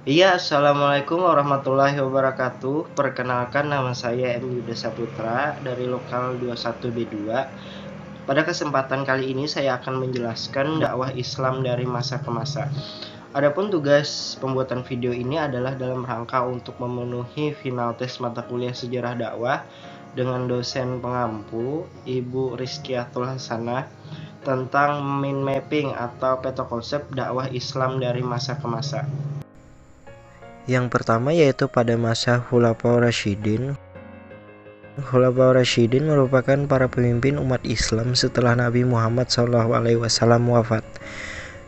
Iya, assalamualaikum warahmatullahi wabarakatuh. Perkenalkan, nama saya M. Yuda Saputra dari lokal 21B2. Pada kesempatan kali ini saya akan menjelaskan dakwah Islam dari masa ke masa. Adapun tugas pembuatan video ini adalah dalam rangka untuk memenuhi final tes mata kuliah sejarah dakwah dengan dosen pengampu Ibu Rizkiatul Hasanah tentang mind mapping atau peta konsep dakwah Islam dari masa ke masa. Yang pertama yaitu pada masa Khulafaur Rasyidin. Khulafaur Rasyidin merupakan para pemimpin umat Islam setelah Nabi Muhammad SAW wafat,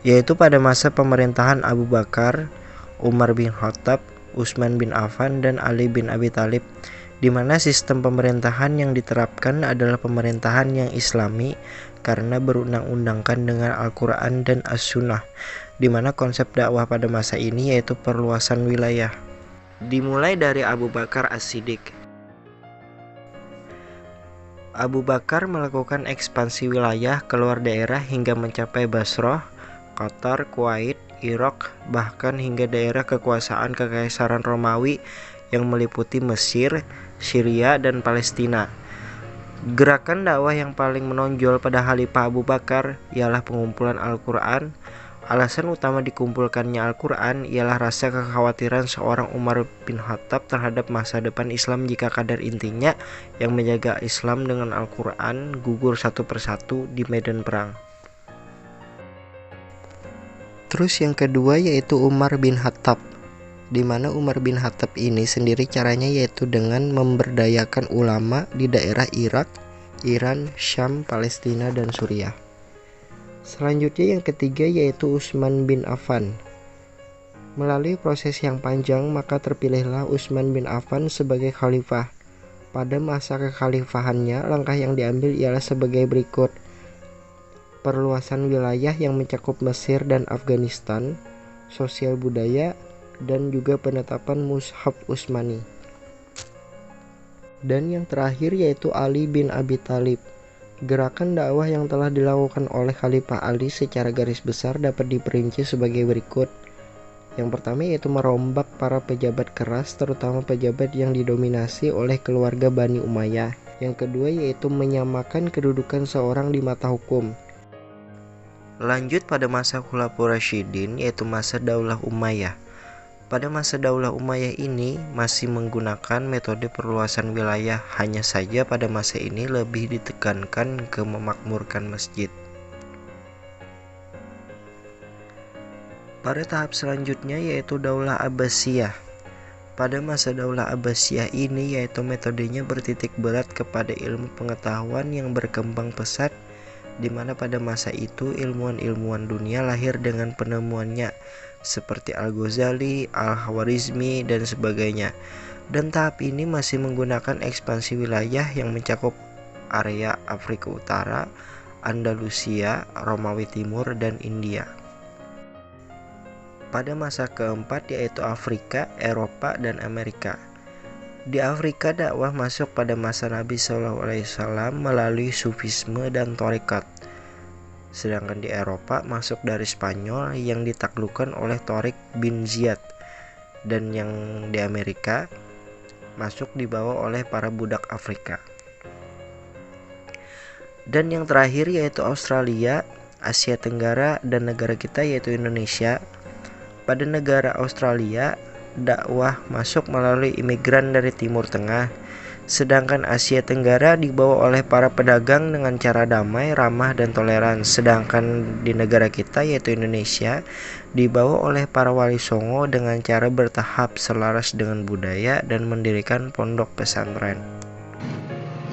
yaitu pada masa pemerintahan Abu Bakar, Umar bin Khattab, Utsman bin Affan, dan Ali bin Abi Thalib, di mana sistem pemerintahan yang diterapkan adalah pemerintahan yang Islami karena berundang-undangkan dengan Al-Quran dan As-Sunnah, di mana konsep dakwah pada masa ini yaitu perluasan wilayah. Dimulai dari Abu Bakar As-Siddiq. Abu Bakar melakukan ekspansi wilayah keluar daerah hingga mencapai Basrah, Qatar, Kuwait, Irak, bahkan hingga daerah kekuasaan Kekaisaran Romawi yang meliputi Mesir, Syria, dan Palestina. Gerakan dakwah yang paling menonjol pada Khalifah Abu Bakar ialah pengumpulan Al-Quran. Alasan utama dikumpulkannya Al-Quran ialah rasa kekhawatiran seorang Umar bin Khattab terhadap masa depan Islam jika kadar intinya yang menjaga Islam dengan Al-Quran gugur satu persatu di medan perang. Terus yang kedua yaitu Umar bin Khattab, di mana Umar bin Khattab ini sendiri caranya yaitu dengan memberdayakan ulama di daerah Irak, Iran, Syam, Palestina, dan Suriah. Selanjutnya yang ketiga yaitu Utsman bin Affan. Melalui proses yang panjang maka terpilihlah Utsman bin Affan sebagai khalifah. Pada masa kekhalifahannya langkah yang diambil ialah sebagai berikut: perluasan wilayah yang mencakup Mesir dan Afghanistan, sosial budaya, dan juga penetapan Mushaf Utsmani. Dan yang terakhir yaitu Ali bin Abi Thalib. Gerakan dakwah yang telah dilakukan oleh Khalifah Ali secara garis besar dapat diperinci sebagai berikut. Yang pertama yaitu merombak para pejabat keras, terutama pejabat yang didominasi oleh keluarga Bani Umayyah. Yang kedua yaitu menyamakan kedudukan seorang di mata hukum. Lanjut pada masa Khulafaur Rasyidin yaitu masa Daulah Umayyah. Pada masa Daulah Umayyah ini masih menggunakan metode perluasan wilayah, hanya saja pada masa ini lebih ditekankan ke memakmurkan masjid. Pada tahap selanjutnya yaitu Daulah Abbasiyah. Pada masa Daulah Abbasiyah ini yaitu metodenya bertitik berat kepada ilmu pengetahuan yang berkembang pesat, di mana pada masa itu ilmuwan-ilmuwan dunia lahir dengan penemuannya seperti Al-Ghazali, Al-Khwarizmi, dan sebagainya. Dan tahap ini masih menggunakan ekspansi wilayah yang mencakup area Afrika Utara, Andalusia, Romawi Timur, dan India. Pada masa keempat yaitu Afrika, Eropa, dan Amerika. Di Afrika dakwah masuk pada masa Nabi SAW melalui Sufisme dan Thariqat. Sedangkan di Eropa masuk dari Spanyol yang ditaklukkan oleh Tariq bin Ziyad, dan yang di Amerika masuk dibawa oleh para budak Afrika. Dan yang terakhir yaitu Australia, Asia Tenggara, dan negara kita yaitu Indonesia. Pada negara Australia dakwah masuk melalui imigran dari Timur Tengah, sedangkan Asia Tenggara dibawa oleh para pedagang dengan cara damai, ramah, dan toleran. Sedangkan di negara kita yaitu Indonesia dibawa oleh para wali songo dengan cara bertahap selaras dengan budaya dan mendirikan pondok pesantren.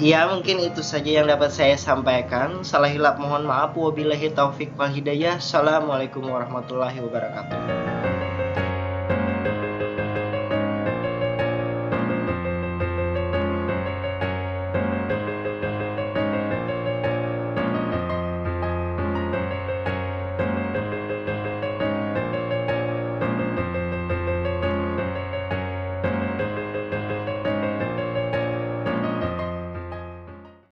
Ya, mungkin itu saja yang dapat saya sampaikan. Salah hilap mohon maaf. Wabillahi taufik wal hidayah. Assalamualaikum warahmatullahi wabarakatuh.